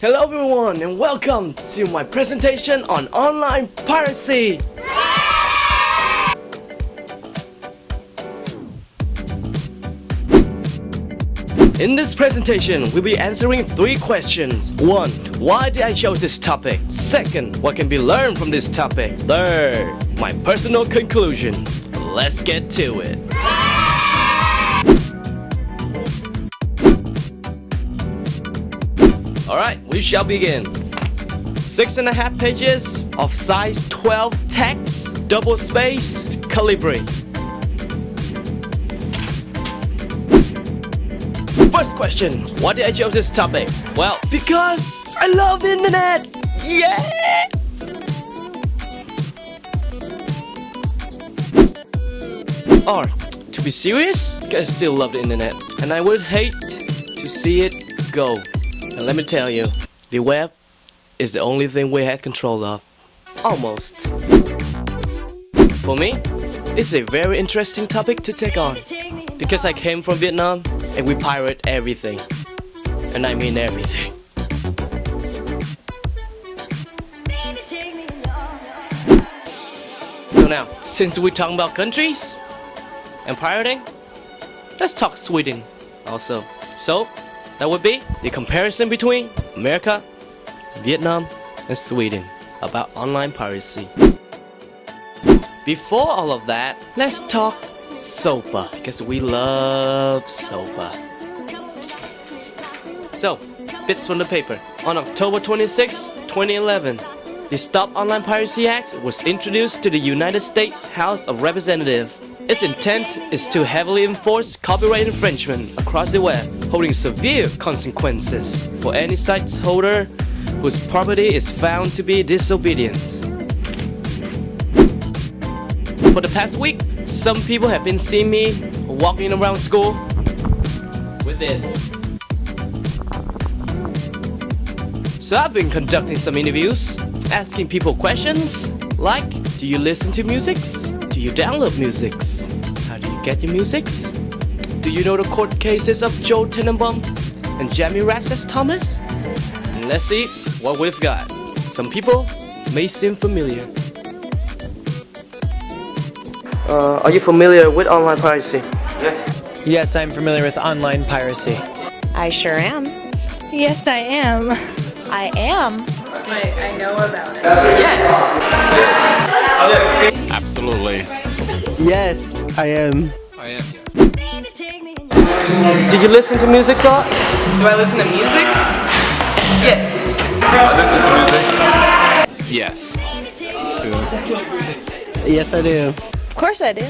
Hello everyone and welcome to my presentation on online piracy. In this presentation, we'll be answering 3 questions. 1. Why did I choose this topic? 2nd. What can be learned from this topic? 3rd. My personal conclusion. Let's get to it. Alright, we shall begin. 6.5 pages of size 12 text, double-spaced calibri. First question, why did I choose this topic? Well, because I love the internet! Yeah! Or, to be serious, I still love the internet, and I would hate to see it go. And let me tell you, the web is the only thing we had control of. Almost. For me, it's a very interesting topic to take on. Because I came from Vietnam and we pirate everything. And I mean everything. So now, since we're talking about countries and pirating, let's talk Sweden also. So, that would be the comparison between America, Vietnam, and Sweden about online piracy. Before all of that, let's talk SOPA, because we love SOPA. So, bits from the paper. On October 26, 2011, the Stop Online Piracy Act was introduced to the United States House of Representatives. Its intent is to heavily enforce copyright infringement across the web, holding severe consequences for any site holder whose property is found to be disobedient. For the past week, some people have been seeing me walking around school with this. So I've been conducting some interviews, asking people questions like, do you listen to musics? Do you download musics? How do you get your musics? Do you know the court cases of Joe Tenenbaum and Jamie Rasmus Thomas? And let's see what we've got. Some people may seem familiar. Are you familiar with online piracy? Yes. Yes, I'm familiar with online piracy. I sure am. Yes, I am. I am. I know about it. Yes. Absolutely. Yes, I am. I am. Did you listen to music a lot? Do I listen to music? Yes. I listen to music. Yes. Yes, I do. Of course I do.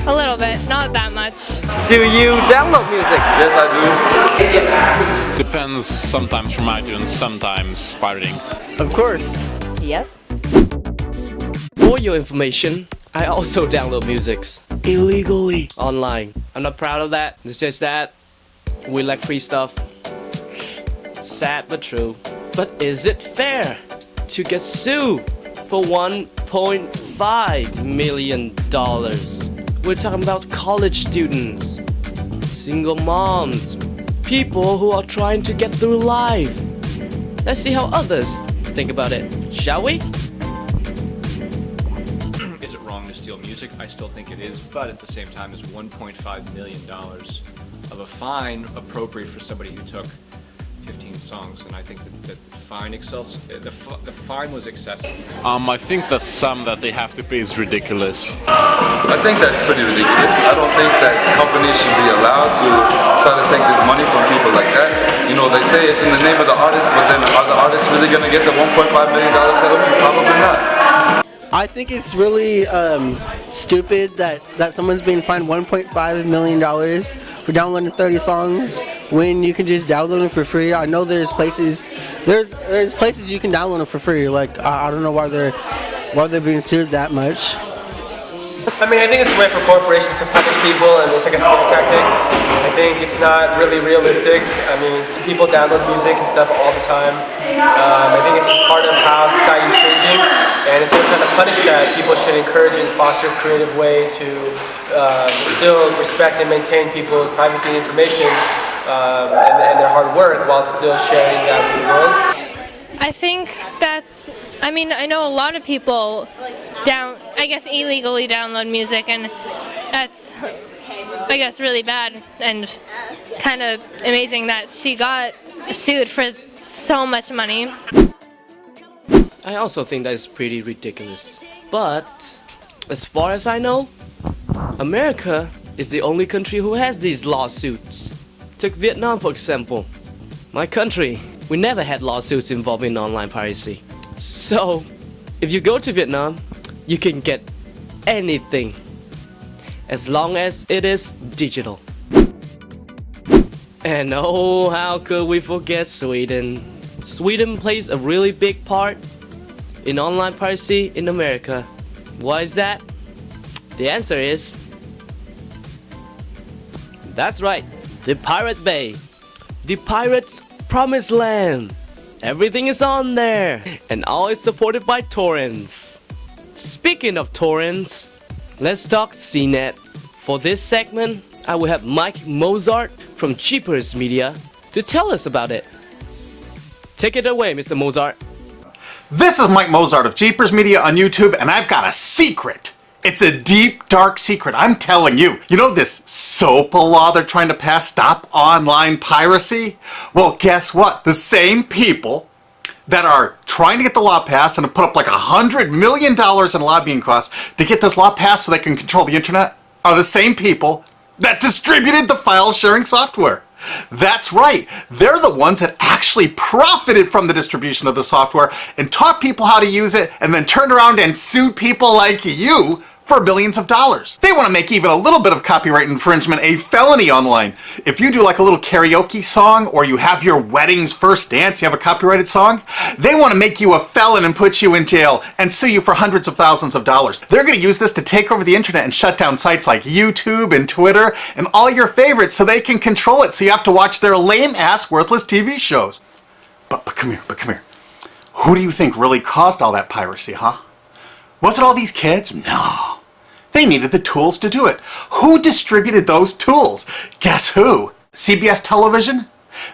A little bit, not that much. Do you download music? Yes, I do. Depends, sometimes from iTunes, sometimes pirating. Of course. Yep. For your information, I also download musics illegally online. I'm not proud of that. It's just that we like free stuff. Sad but true. But is it fair to get sued for $1.5 million? We're talking about college students, single moms, people who are trying to get through life. Let's see how others think about it, shall we? Is it wrong to steal music? I still think it is, but at the same time, is $1.5 million of a fine appropriate for somebody who took 15 songs? And I think that the fine was excessive. I think the sum that they have to pay is ridiculous. I think that's pretty ridiculous. I don't think that companies should be allowed to try to take this money from people like that. You know, they say it's in the name of the artist, but then are the artists really going to get the $1.5 million settlement? Probably not. I think it's really stupid that someone's being fined $1.5 million for downloading 30 songs when you can just download them for free. I know there's places you can download them for free. Like I don't know why they're being sued that much. I mean, I think it's a way for corporations to punish people, and it's like a scare tactic. I think it's not really realistic. I mean, people download music and stuff all the time. I think it's part of how society is changing, and if they're trying to punish that, people should encourage and foster a creative way to still respect and maintain people's privacy and information and their hard work while still sharing that with the world. I think that's, I mean, I know a lot of people illegally download music, and that's, I guess, really bad and kind of amazing that she got sued for so much money. I also think that is pretty ridiculous. But as far as I know, America is the only country who has these lawsuits. Take Vietnam for example. My country, we never had lawsuits involving online piracy. So, if you go to Vietnam, you can get anything as long as it is digital. And oh, how could we forget Sweden? Sweden plays a really big part in online piracy in America. Why is that? The answer is, that's right, the Pirate Bay. The Pirates' Promised Land. Everything is on there, and all is supported by torrents. Speaking of torrents, let's talk CNET. For this segment, I will have Mike Mozart from Cheapers Media to tell us about it. Take it away, Mr. Mozart. This is Mike Mozart of Cheapers Media on YouTube, and I've got a secret. It's a deep, dark secret, I'm telling you. You know this SOPA law they're trying to pass, Stop Online Piracy? Well, guess what? The same people that are trying to get the law passed and have put up like $100 million in lobbying costs to get this law passed so they can control the internet are the same people that distributed the file sharing software. That's right, they're the ones that actually profited from the distribution of the software and taught people how to use it and then turned around and sued people like you for billions of dollars. They want to make even a little bit of copyright infringement a felony online. If you do like a little karaoke song or you have your wedding's first dance, you have a copyrighted song, they want to make you a felon and put you in jail and sue you for hundreds of thousands of dollars. They're going to use this to take over the internet and shut down sites like YouTube and Twitter and all your favorites so they can control it, so you have to watch their lame-ass, worthless TV shows. But come here. Who do you think really caused all that piracy, huh? Was it all these kids? No. They needed the tools to do it. Who distributed those tools? Guess who? CBS Television?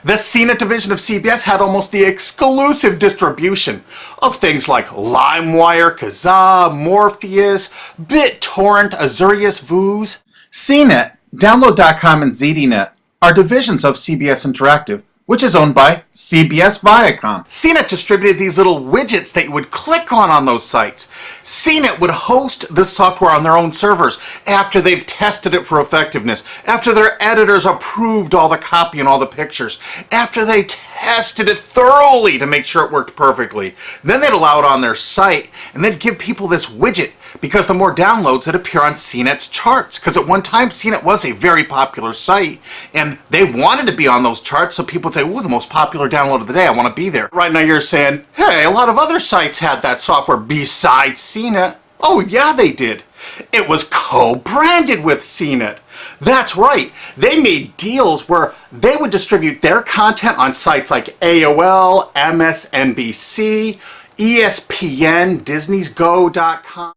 The CNET division of CBS had almost the exclusive distribution of things like LimeWire, Kazaa, Morpheus, BitTorrent, Azurius, Vooz. CNET, Download.com, and ZDNet are divisions of CBS Interactive, which is owned by CBS Viacom. CNET distributed these little widgets that you would click on those sites. CNET would host this software on their own servers after they've tested it for effectiveness, after their editors approved all the copy and all the pictures, after they tested it thoroughly to make sure it worked perfectly. Then they'd allow it on their site, and they'd give people this widget, because the more downloads that appear on CNET's charts, because at one time CNET was a very popular site, and they wanted to be on those charts, so people would say, ooh, the most popular download of the day, I want to be there. Right now you're saying, hey, a lot of other sites had that software besides CNET. Oh yeah, they did. It was co-branded with CNET. That's right, they made deals where they would distribute their content on sites like AOL, MSNBC, ESPN, Disney's Go.com.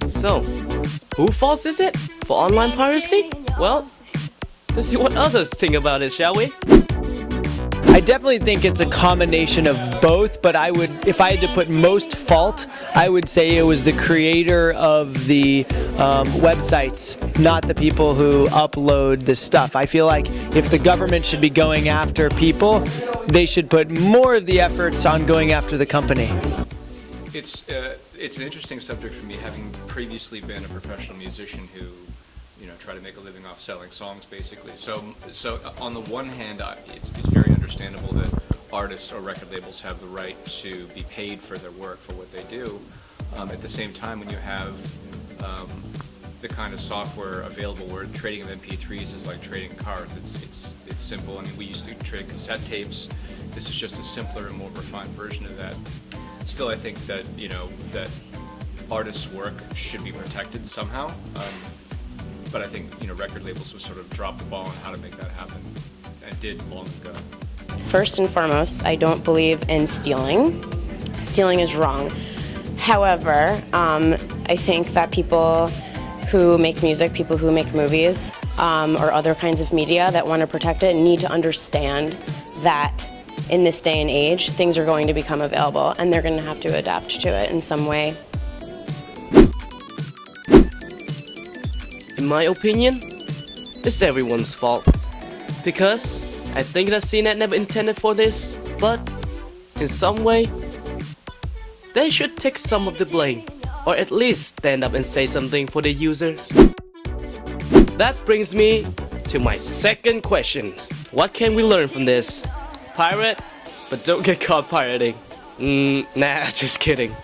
So, whose fault is it for online piracy? Well, let's see what others think about it, shall we? I definitely think it's a combination of both, but if I had to put most fault, I would say it was the creator of the websites, not the people who upload the stuff. I feel like if the government should be going after people, they should put more of the efforts on going after the company. It's an interesting subject for me, having previously been a professional musician who, try to make a living off selling songs, basically. So on the one hand, it's very understandable that artists or record labels have the right to be paid for their work, for what they do. At the same time, when you have the kind of software available where trading of MP3s is like trading cards, it's simple. I mean, we used to trade cassette tapes. This is just a simpler and more refined version of that. Still, I think that, you know, that artists' work should be protected somehow. But I think, you know, record labels would sort of drop the ball on how to make that happen, and did long ago. First and foremost, I don't believe in stealing. Stealing is wrong. However, I think that people who make music, people who make movies, or other kinds of media that want to protect it need to understand that in this day and age, things are going to become available and they're going to have to adapt to it in some way. In my opinion, it's everyone's fault. Because I think that CNET never intended for this, but in some way, they should take some of the blame, or at least stand up and say something for the users. That brings me to my second question. What can we learn from this? Pirate, but don't get caught pirating. Nah, just kidding.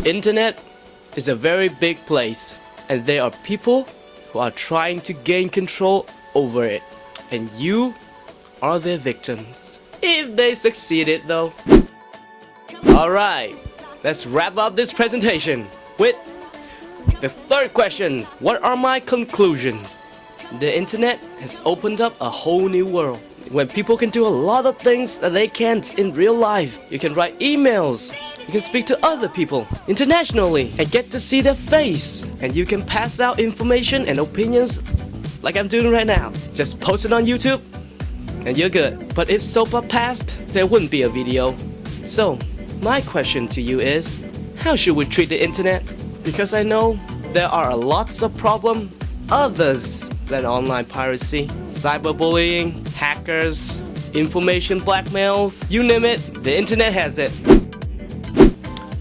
Internet is a very big place, and there are people who are trying to gain control over it, and you are their victims. If they succeeded though. Alright, let's wrap up this presentation with the third question. What are my conclusions? The internet has opened up a whole new world when people can do a lot of things that they can't in real life. You can write emails, you can speak to other people internationally and get to see their face, and you can pass out information and opinions like I'm doing right now. Just post it on YouTube and you're good. But if SOPA passed, there wouldn't be a video. So my question to you is, how should we treat the internet? Because I know there are lots of problems others than online piracy, cyberbullying, hackers, information blackmails, you name it, the internet has it.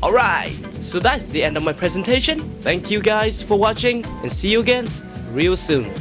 Alright, so that's the end of my presentation. Thank you guys for watching and see you again real soon.